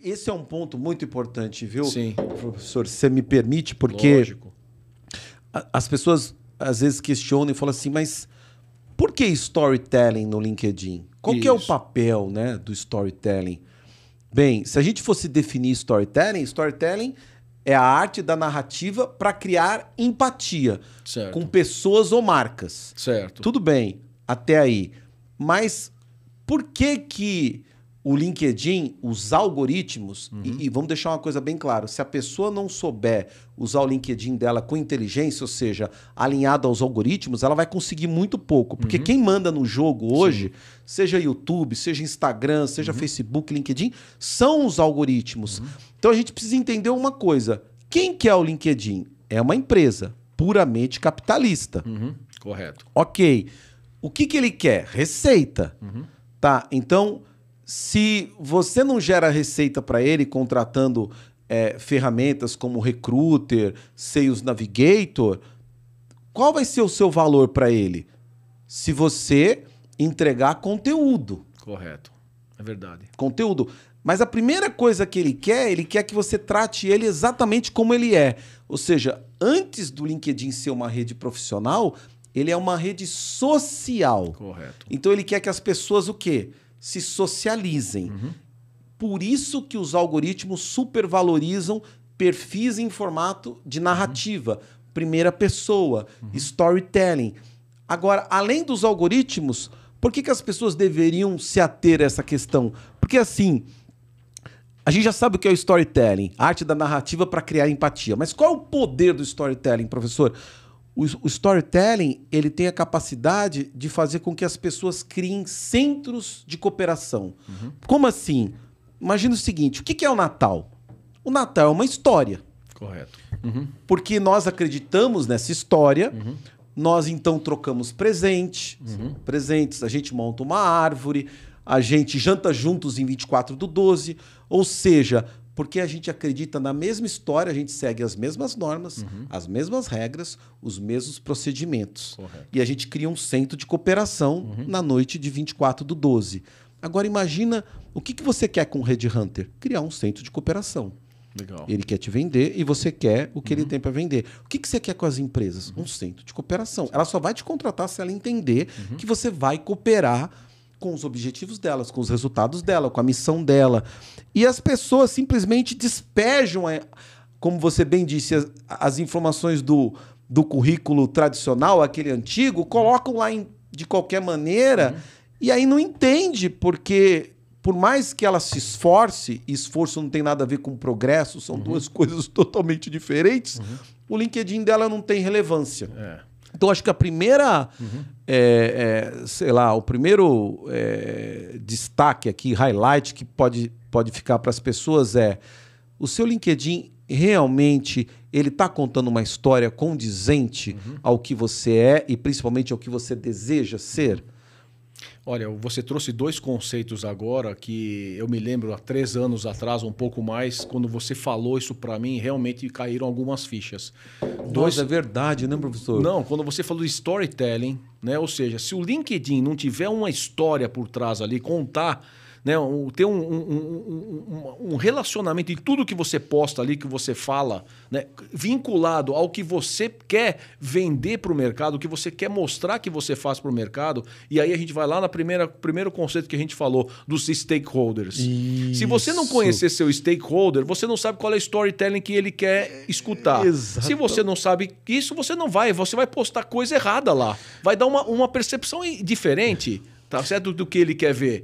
Esse é um ponto muito importante, viu, Sim. professor? Se você me permite, porque Lógico. as pessoas às vezes questionam e falam assim, mas por que storytelling no LinkedIn? Qual que é o Isso. papel, né, do storytelling? Bem, se a gente fosse definir storytelling é a arte da narrativa para criar empatia Certo. com pessoas ou marcas. Certo. Tudo bem, até aí. Mas por que o LinkedIn, os algoritmos, e vamos deixar uma coisa bem clara, se a pessoa não souber usar o LinkedIn dela com inteligência, ou seja, alinhado aos algoritmos, ela vai conseguir muito pouco. Porque quem manda no jogo hoje, seja YouTube, seja Instagram, seja Facebook, LinkedIn, são os algoritmos. Então a gente precisa entender uma coisa. Quem que é o LinkedIn? É uma empresa puramente capitalista. Correto. Ok. O que ele quer? Receita. Tá? Então, se você não gera receita para ele contratando ferramentas como Recruiter, Sales Navigator, qual vai ser o seu valor para ele? Se você entregar conteúdo. Correto. É verdade. Conteúdo. Mas a primeira coisa que ele quer que você trate ele exatamente como ele é. Ou seja, antes do LinkedIn ser uma rede profissional, ele é uma rede social. Correto. Então ele quer que as pessoas o quê? Se socializem. Por isso que os algoritmos supervalorizam perfis em formato de narrativa, primeira pessoa, storytelling. Agora, além dos algoritmos, por que as pessoas deveriam se ater a essa questão? Porque assim, a gente já sabe o que é o storytelling, a arte da narrativa para criar empatia. Mas qual é o poder do storytelling, professor? O storytelling, ele tem a capacidade de fazer com que as pessoas criem centros de cooperação. Como assim? Imagina o seguinte, o que é o Natal? O Natal é uma história. Correto. Porque nós acreditamos nessa história, nós então trocamos presentes, a gente monta uma árvore, a gente janta juntos em 24/12, ou seja, porque a gente acredita na mesma história, a gente segue as mesmas normas, as mesmas regras, os mesmos procedimentos. Correto. E a gente cria um centro de cooperação na noite de 24/12. Agora imagina, o que você quer com o Red Hunter? Criar um centro de cooperação. Legal. Ele quer te vender e você quer o que ele tem para vender. O que você quer com as empresas? Um centro de cooperação. Ela só vai te contratar se ela entender que você vai cooperar com os objetivos delas, com os resultados dela, com a missão dela. E as pessoas simplesmente despejam, como você bem disse, as informações do currículo tradicional, aquele antigo, colocam lá de qualquer maneira e aí não entende, porque por mais que ela se esforce, e esforço não tem nada a ver com progresso, são duas coisas totalmente diferentes, o LinkedIn dela não tem relevância. Então, acho que a primeira, sei lá, o primeiro destaque aqui, highlight que pode ficar para as pessoas é o seu LinkedIn realmente ele está contando uma história condizente ao que você é e principalmente ao que você deseja ser? Olha, você trouxe dois conceitos agora que eu me lembro há 3 anos atrás, um pouco mais, quando você falou isso para mim, realmente caíram algumas fichas. Nossa, é verdade, né, professor? Não, quando você falou de storytelling, né? Ou seja, se o LinkedIn não tiver uma história por trás ali, contar, né? Ter um relacionamento em tudo que você posta ali, que você fala, né? Vinculado ao que você quer vender para o mercado, o que você quer mostrar que você faz para o mercado. E aí a gente vai lá no primeiro conceito que a gente falou, dos stakeholders. Isso. Se você não conhecer seu stakeholder, você não sabe qual é o storytelling que ele quer escutar. Exato. Se você não sabe isso, você vai postar coisa errada lá. Vai dar uma percepção diferente, tá certo, do que ele quer ver.